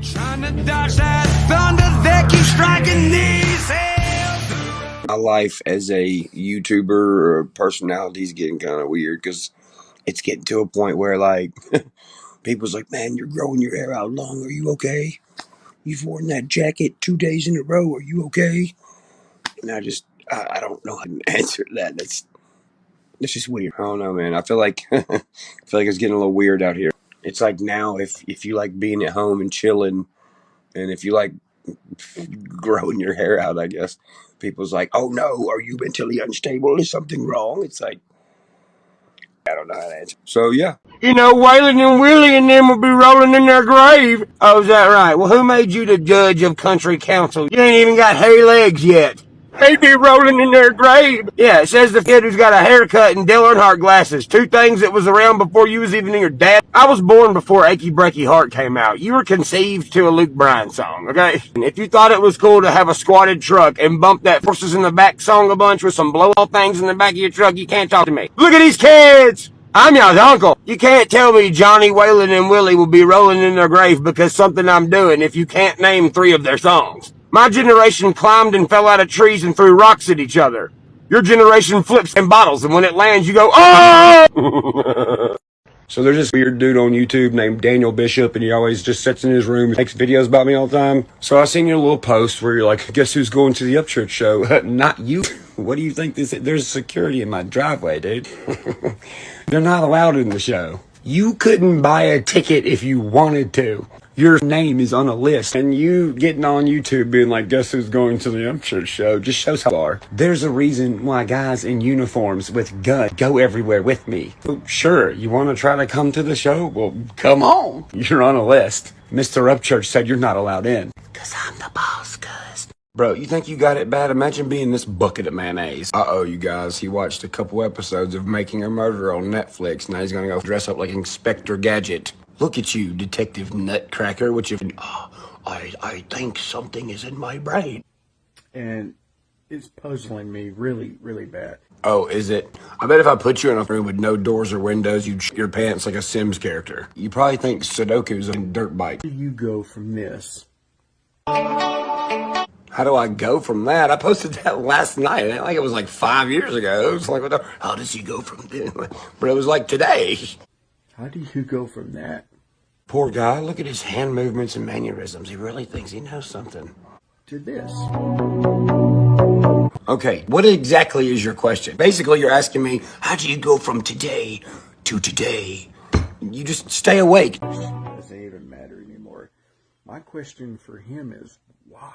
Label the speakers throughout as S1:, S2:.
S1: Trying to dodge that thunder that keeps striking these hills.
S2: My life as a YouTuber or personality is getting kind of weird because it's getting to a point where, like, people's like, man, you're growing your hair out long. Are you okay? You've worn that jacket 2 days in a row. Are you okay? And I don't know how to answer that. That's just weird. I don't know, man. I feel like it's getting a little weird out here. It's like now, if you like being at home and chilling, and if you like growing your hair out, I guess people's like, oh no, are you mentally unstable? Is something wrong? It's like, I don't know how to answer. So yeah.
S3: You know, Waylon and Willie and them will be rolling in their grave. Oh, is that right? Well, who made you the judge of country council? You ain't even got hairy legs yet. They be rolling in their grave. Yeah, it says the kid who's got a haircut and Dale Earnhardt glasses. Two things that was around before you was even in your dad. I was born before Achy Breaky Heart came out. You were conceived to a Luke Bryan song, okay? And if you thought it was cool to have a squatted truck and bump that Forces in the Back song a bunch with some blow-all things in the back of your truck, you can't talk to me. Look at these kids! I'm y'all's uncle. You can't tell me Johnny, Waylon, and Willie will be rolling in their grave because something I'm doing if you can't name 3 of their songs. My generation climbed and fell out of trees and threw rocks at each other. Your generation flips in bottles, and when it lands, you go, oh!
S2: So there's this weird dude on YouTube named Daniel Bishop, and he always just sits in his room and makes videos about me all the time. So I seen your little post where you're like, guess who's going to the Upchurch show? Not you. What do you think this is? There's security in my driveway, dude. They're not allowed in the show. You couldn't buy a ticket if you wanted to. Your name is on a list, and you getting on YouTube being like, guess who's going to the Upchurch show, just shows how you are. There's a reason why guys in uniforms with guns go everywhere with me. Well, sure, you want to try to come to the show? Well, come on. You're on a list. Mr. Upchurch said you're not allowed in. Cause I'm the boss, cuz. Bro, you think you got it bad? Imagine being this bucket of mayonnaise. Uh-oh, you guys. He watched a couple episodes of Making a Murderer on Netflix. Now he's gonna go dress up like Inspector Gadget. Look at you, Detective Nutcracker. What you... I think something is in my brain.
S4: And it's puzzling me really, really bad.
S2: Oh, is it? I bet if I put you in a room with no doors or windows, you'd shit your pants like a Sims character. You probably think Sudoku's a dirt bike.
S4: Where do you go from this?
S2: How do I go from that? I posted that last night. I think it was like 5 years ago. It was like, how does he go from this? But it was like today.
S4: How do you go from that
S2: Poor guy. Look at his hand movements and mannerisms. He really thinks he knows something.
S4: to this?
S2: Okay, what exactly is your question? Basically, you're asking me, how do you go from today to today? You just stay awake.
S4: It doesn't even matter anymore. My question for him is why?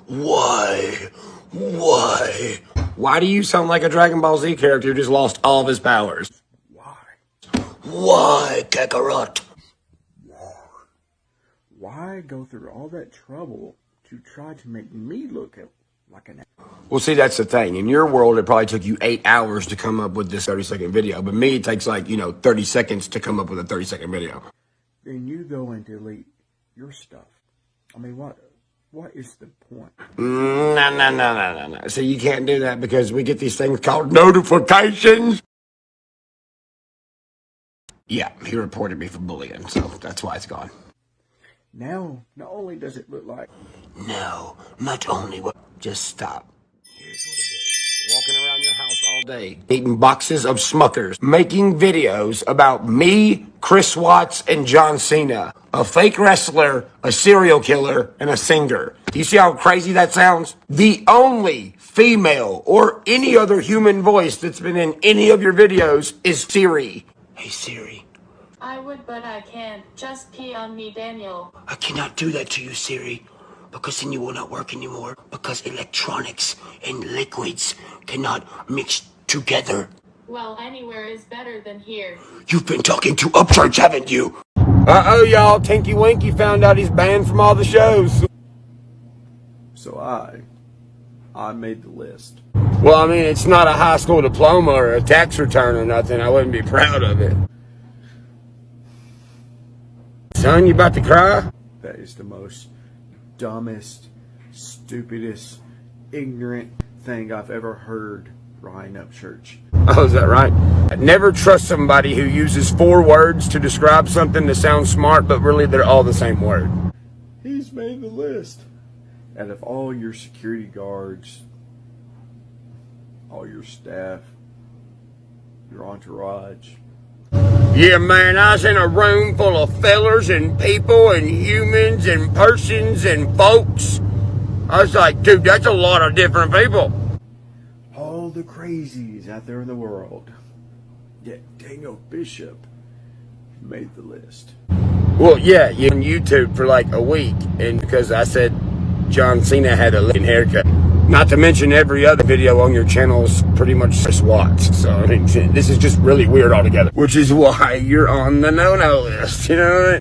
S2: Why? Why? Why do you sound like a Dragon Ball Z character who just lost all of his powers?
S4: Why?
S2: Why, Kakarot?
S4: Why go through all that trouble to try to make me look like an...
S2: Well, see, that's the thing. In your world, it probably took you 8 hours to come up with this 30-second video. But me, it takes 30 seconds to come up with a 30-second video.
S4: Then you go and delete your stuff. I mean, what is the point?
S2: No. So you can't do that because we get these things called notifications. Yeah, he reported me for bullying, so that's why it's gone.
S4: Now, not only does it look like...
S2: No, not only what... Just stop. Here's what it is. Walking around your house all day, eating boxes of Smuckers, making videos about me, Chris Watts, and John Cena. A fake wrestler, a serial killer, and a singer. Do you see how crazy that sounds? The only female or any other human voice that's been in any of your videos is Siri. Hey, Siri.
S5: I would, but I can't. Just pee on me, Daniel.
S2: I cannot do that to you, Siri, because then you will not work anymore, because electronics and liquids cannot mix together.
S5: Well, anywhere is better than here.
S2: You've been talking to Upchurch, haven't you?
S3: Uh-oh, y'all. Tinky Winky found out he's banned from all the shows.
S4: So I made the list.
S3: Well, I mean, it's not a high school diploma or a tax return or nothing. I wouldn't be proud of it. Son, you about to cry?
S4: That is the most dumbest, stupidest, ignorant thing I've ever heard Ryan Upchurch.
S3: Oh, is that right? I'd never trust somebody who uses 4 words to describe something to sound smart, but really they're all the same word.
S4: He's made the list. Out of all your security guards, all your staff, your entourage.
S3: Yeah, man, I was in a room full of fellers and people and humans and persons and folks. I was like, dude, that's a lot of different people.
S4: All the crazies out there in the world. Yet Daniel Bishop made the list.
S3: Well, yeah, you on YouTube for like a week, and because I said John Cena had a looking haircut. Not to mention every other video on your channel is pretty much Chris Watts. So, I mean, this is just really weird altogether. Which is why you're on the no-no list, you know?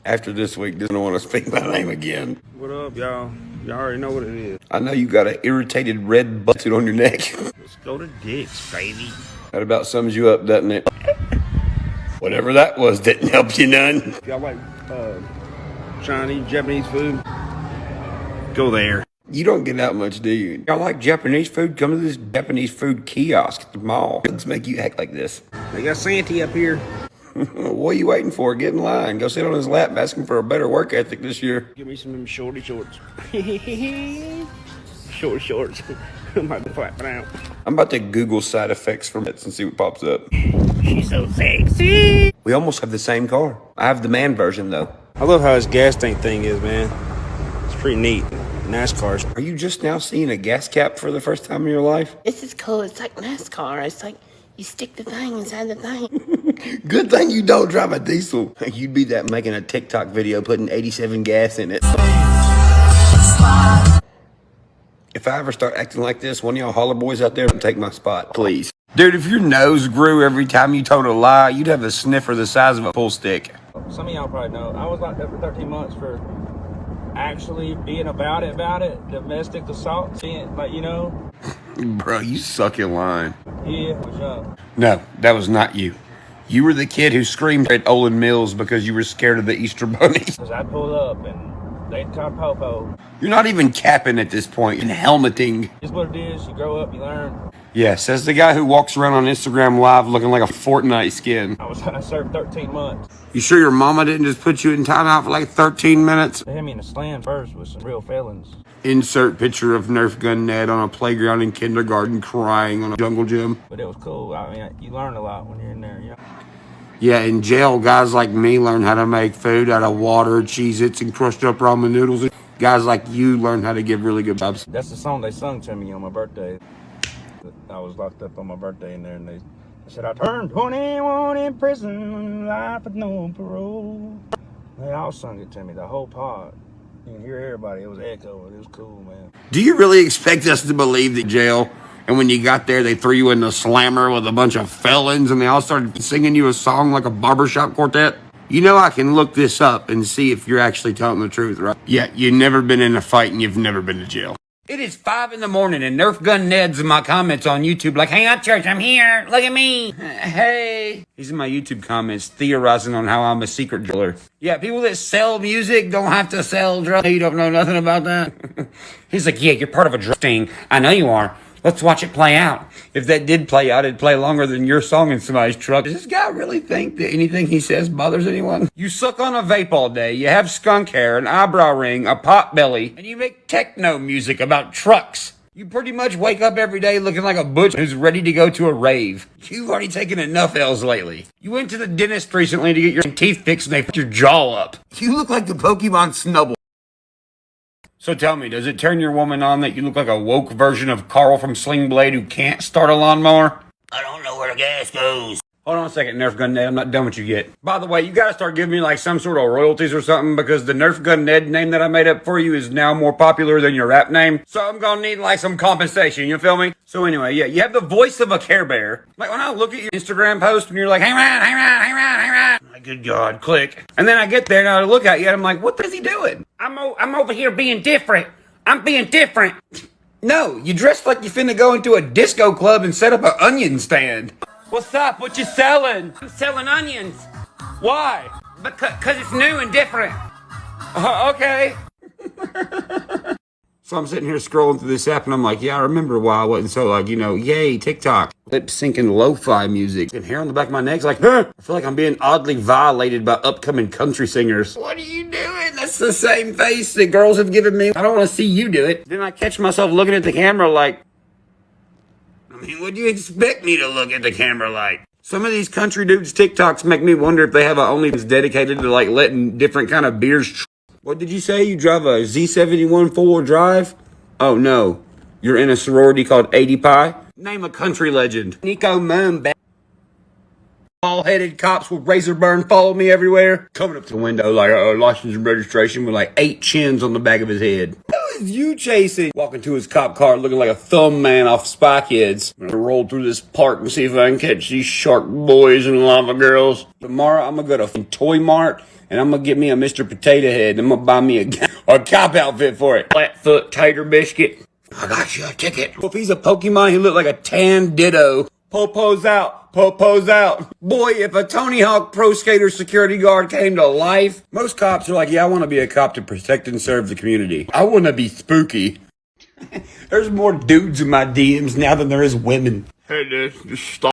S3: After this week, doesn't want to speak my name again.
S2: What up, y'all? Y'all already know what it is.
S3: I know you got an irritated red button on your neck.
S2: Let's go to dicks, baby.
S3: That about sums you up, doesn't it? Whatever that was didn't help you none.
S2: Y'all like Chinese, Japanese food? Go there.
S3: You don't get out much, do you? Y'all like Japanese food? Come to this Japanese food kiosk at the mall. Let's make you act like this.
S2: They got Santee up here.
S3: What are you waiting for? Get in line. Go sit on his lap, ask him for a better work ethic this year.
S2: Give me some of them shorty shorts. Short shorts. I'm about to flap it out.
S3: I'm about to Google side effects from it and see what pops up.
S2: She's so sexy.
S3: We almost have the same car. I have the man version, though.
S2: I love how this gas tank thing is, man. It's pretty neat. NASCAR's.
S3: Are you just now seeing a gas cap for the first time in your life?
S6: This is cool. It's like NASCAR. It's like you stick the thing inside the thing.
S3: Good thing you don't drive a diesel. You'd be that making a TikTok video putting 87 gas in it. If I ever start acting like this, one of y'all holler boys out there take my spot, please. Dude, if your nose grew every time you told a lie, you'd have a sniffer the size of a pool stick.
S7: Some of y'all probably know. I was locked up for 13 months for actually being about it, domestic assault, being, like, you know.
S3: Bro, you suck at lying.
S7: Yeah, I was young.
S3: No, that was not you. You were the kid who screamed at Olin Mills because you were scared of the Easter Bunny.
S7: Because I'd pull up and they'd call Popo.
S3: You're not even capping at this point and helmeting.
S7: It's what it is. You grow up, you learn.
S3: Yeah, says the guy who walks around on Instagram Live looking like a Fortnite skin.
S7: I served 13 months.
S3: You sure your mama didn't just put you in timeout for like 13 minutes?
S7: They had me in a slam first with some real felons.
S3: Insert picture of Nerf gun Ned on a playground in kindergarten crying on a jungle gym.
S7: But it was cool. I mean, you learn a lot when you're in there, you know.
S3: Yeah, in jail, guys like me learn how to make food out of water, Cheez-Its, and crushed up ramen noodles. Guys like you learn how to give really good jobs.
S7: That's the song they sung to me on my birthday. I was locked up on my birthday in there, and they said, I turned 21 in prison, life with no parole. They all sung it to me, the whole pod. You can hear everybody. It was echoing. It was cool, man.
S3: Do you really expect us to believe that jail, and when you got there, they threw you in the slammer with a bunch of felons, and they all started singing you a song like a barbershop quartet? You know I can look this up and see if you're actually telling the truth, right? Yeah, you've never been in a fight and you've never been to jail. It is 5 in the morning and Nerf Gun Ned's in my comments on YouTube like, hey, Upchurch, I'm here. Look at me. Hey. He's in my YouTube comments theorizing on how I'm a secret driller. Yeah, people that sell music don't have to sell drugs. You don't know nothing about that. He's like, yeah, you're part of a drug sting. I know you are. Let's watch it play out. If that did play out, it'd play longer than your song in somebody's truck. Does this guy really think that anything he says bothers anyone? You suck on a vape all day, you have skunk hair, an eyebrow ring, a pot belly, and you make techno music about trucks. You pretty much wake up every day looking like a butch who's ready to go to a rave. You've already taken enough L's lately. You went to the dentist recently to get your teeth fixed and they put your jaw up. You look like the Pokemon Snubbull. So tell me, does it turn your woman on that you look like a woke version of Carl from Sling Blade who can't start a lawnmower? I don't know where the gas goes. Hold on a second, Nerf Gun Ned. I'm not done with you yet. By the way, you gotta start giving me like some sort of royalties or something because the Nerf Gun Ned name that I made up for you is now more popular than your rap name. So I'm gonna need like some compensation, you feel me? So anyway, yeah, you have the voice of a Care Bear. Like when I look at your Instagram post and you're like, hey man, hey man, hey man, hey man. My good God, click. And then I get there and I look at you and I'm like, what is he doing? I'm over here being different. I'm being different. No, you dressed like you finna go into a disco club and set up an onion stand. What's up? What you selling? I'm selling onions. Why? Because it's new and different. Okay.
S2: So I'm sitting here scrolling through this app and I'm like, yeah, I remember why I wasn't so like, yay, TikTok. Lip syncing lo-fi music. And hair on the back of my neck's like, huh. I feel like I'm being oddly violated by upcoming country singers. What are you doing? That's the same face that girls have given me. I don't want to see you do it. Then I catch myself looking at the camera like, I mean, what do you expect me to look at the camera like? Some of these country dudes' TikToks make me wonder if they have a OnlyFans dedicated to like letting different kind of beers. What did you say? You drive a Z71 four-wheel drive? Oh no, you're in a sorority called 80 Pi? Name a country legend. Nico Moon. Bald-headed cops with razor burn follow me everywhere. Coming up to the window like license and registration with like 8 chins on the back of his head. Who is you chasing? Walking to his cop car looking like a thumb man off Spy Kids. I'm gonna roll through this park and see if I can catch these shark boys and lava girls. Tomorrow I'm gonna go to Toy Mart and I'm gonna get me a Mr. Potato Head and I'm gonna buy me a cop outfit for it. Flatfoot tater biscuit. I got you a ticket. If he's a Pokemon, he look like a tan Ditto. Popo's out. Popo's out. Boy, if a Tony Hawk Pro Skater security guard came to life, most cops are like, yeah, I want to be a cop to protect and serve the community. I want to be spooky. There's more dudes in my DMs now than there is women. Hey, just stop.